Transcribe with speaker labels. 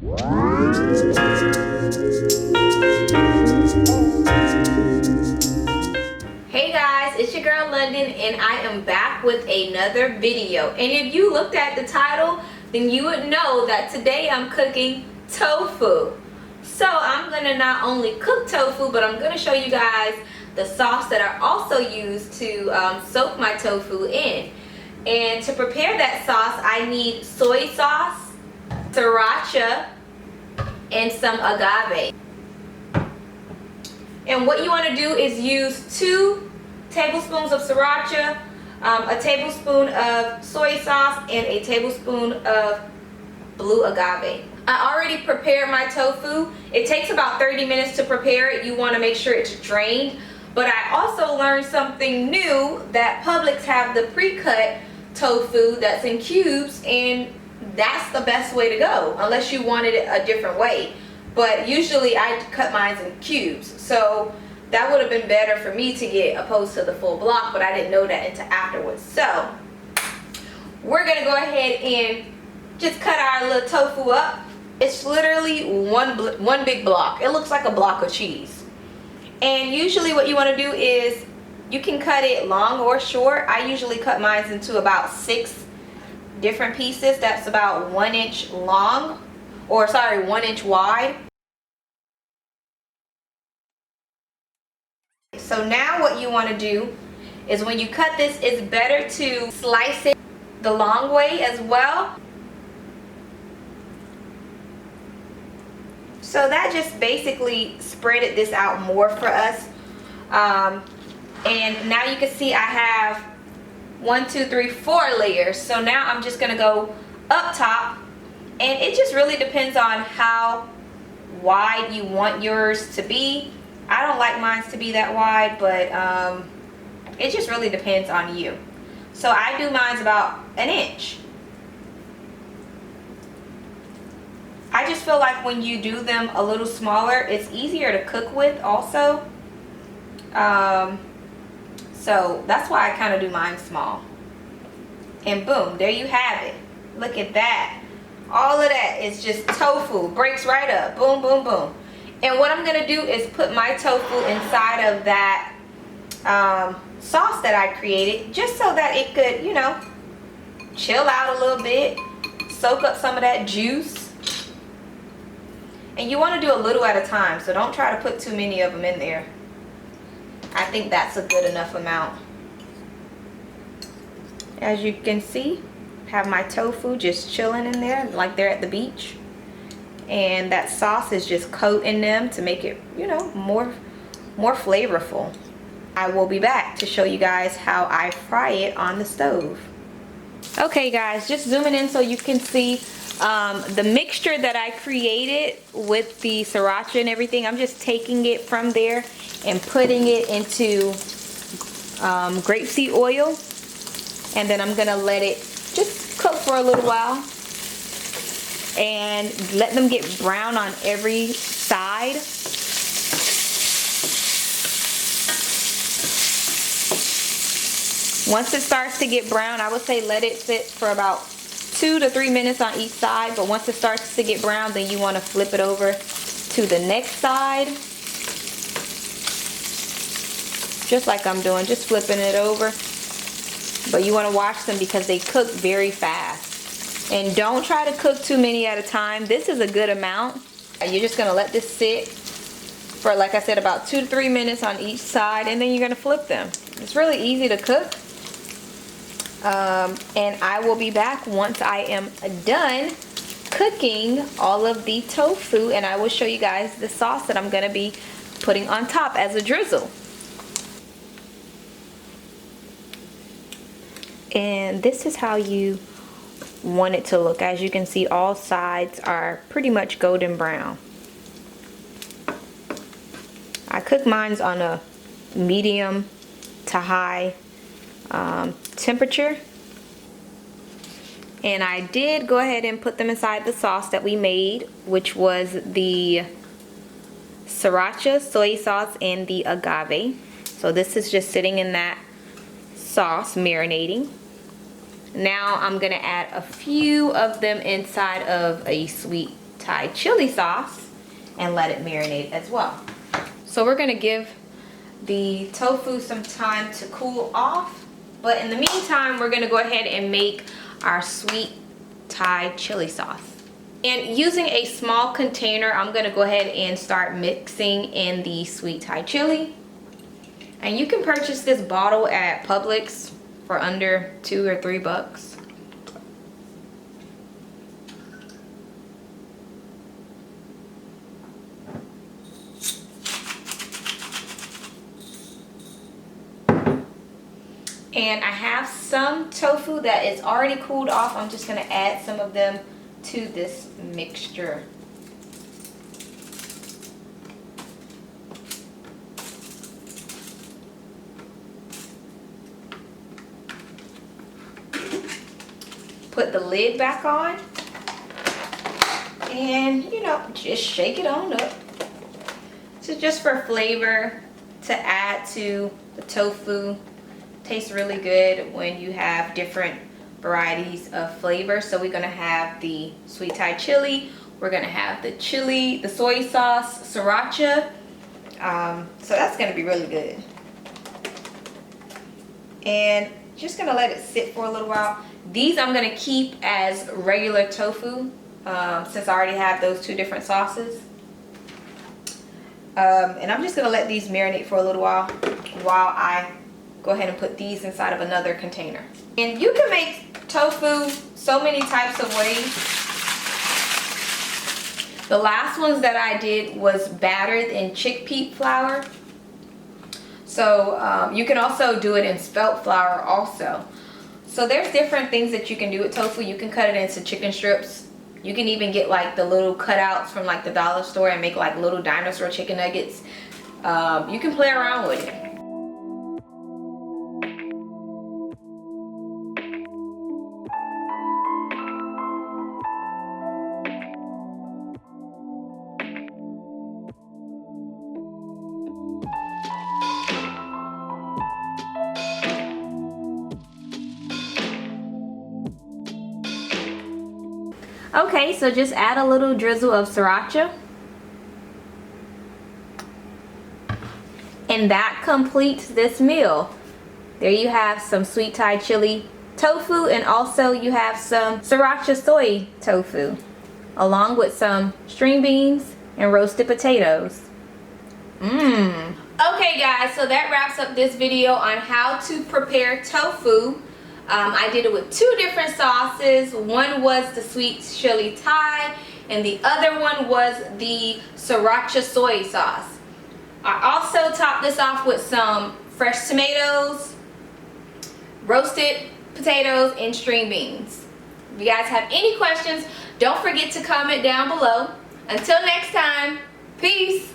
Speaker 1: Hey guys, it's your girl London and I am back with another video. And if you looked at the title, then you would know that today I'm cooking tofu. So I'm gonna not only cook tofu, but I'm gonna show you guys the sauce that I also use to soak my tofu in. And to prepare that sauce, I need soy sauce, sriracha, and some agave. And what you want to do is use 2 tablespoons of sriracha, a tablespoon of soy sauce, and a tablespoon of blue agave. I already prepared my tofu. It takes about 30 minutes to prepare it. You want to make sure it's drained. But I also learned something new, that Publix have the pre-cut tofu that's in cubes, and that's the best way to go unless you wanted it a different way. But usually I cut mine in cubes, so that would have been better for me to get opposed to the full block, but I didn't know that until afterwards. So we're gonna go ahead and just cut our little tofu up. It's literally one big block. It looks like a block of cheese. And usually what you want to do is you can cut it long or short. I usually cut mine into about 6 different pieces. That's about 1 inch long, or sorry, 1 inch wide. So now what you want to do is when you cut this, it's better to slice it the long way as well. So that just basically spreaded this out more for us. And now you can see I have 1, 2, 3, 4 layers. So now I'm just gonna go up top, and it just really depends on how wide you want yours to be. I don't like mine to be that wide, but it just really depends on you. So I do mine's about 1 inch. I just feel like when you do them a little smaller, it's easier to cook with also. So that's why I kind of do mine small. And boom, there you have it. Look at that. All of that is just tofu. Breaks right up. Boom, boom, boom. And what I'm going to do is put my tofu inside of that sauce that I created, just so that it could, you know, chill out a little bit, soak up some of that juice. And you want to do a little at a time, so don't try to put too many of them in there. I think that's a good enough amount. As you can see, have my tofu just chilling in there like they're at the beach. And that sauce is just coating them to make it, you know, more flavorful. I will be back to show you guys how I fry it on the stove. Okay guys, just zooming in so you can see the mixture that I created with the sriracha and everything. I'm just taking it from there and putting it into grapeseed oil, and then I'm gonna let it just cook for a little while and let them get brown on every side. Once it starts to get brown, I would say let it sit for about 2 to 3 minutes on each side. But once it starts to get brown, then you want to flip it over to the next side. Just like I'm doing, just flipping it over. But you want to watch them because they cook very fast. And don't try to cook too many at a time. This is a good amount. You're just going to let this sit for, like I said, about 2 to 3 minutes on each side, and then you're going to flip them. It's really easy to cook. And I will be back once I am done cooking all of the tofu, and I will show you guys the sauce that I'm going to be putting on top as a drizzle. And this is how you want it to look. As you can see, all sides are pretty much golden brown. I cook mine on a medium to high temperature, and I did go ahead and put them inside the sauce that we made, which was the sriracha, soy sauce, and the agave. So this is just sitting in that sauce marinating. Now I'm gonna add a few of them inside of a sweet Thai chili sauce and let it marinate as well. So we're gonna give the tofu some time to cool off, but in the meantime, we're gonna go ahead and make our sweet Thai chili sauce. And using a small container, I'm gonna go ahead and start mixing in the sweet Thai chili. And you can purchase this bottle at Publix for under $2 or $3. And I have some tofu that is already cooled off. I'm just gonna add some of them to this mixture. Put the lid back on and, you know, just shake it on up. So just for flavor to add to the tofu. Tastes really good when you have different varieties of flavor. So we're gonna have the sweet Thai chili, we're gonna have the chili, the soy sauce, sriracha. So that's gonna be really good. And just gonna let it sit for a little while. These I'm gonna keep as regular tofu since I already have those two different sauces. And I'm just gonna let these marinate for a little while I go ahead and put these inside of another container. And you can make tofu so many types of ways. The last ones that I did was battered in chickpea flour. So you can also do it in spelt flour also. So there's different things that you can do with tofu. You can cut it into chicken strips. You can even get like the little cutouts from like the dollar store and make like little dinosaur chicken nuggets. You can play around with it. Okay, so just add a little drizzle of sriracha. And that completes this meal. There you have some sweet Thai chili tofu, and also you have some sriracha soy tofu, along with some string beans and roasted potatoes. Okay guys, so that wraps up this video on how to prepare tofu. I did it with two different sauces. One was the sweet chili Thai and the other one was the sriracha soy sauce. I also topped this off with some fresh tomatoes, roasted potatoes, and string beans. If you guys have any questions, don't forget to comment down below. Until next time, peace.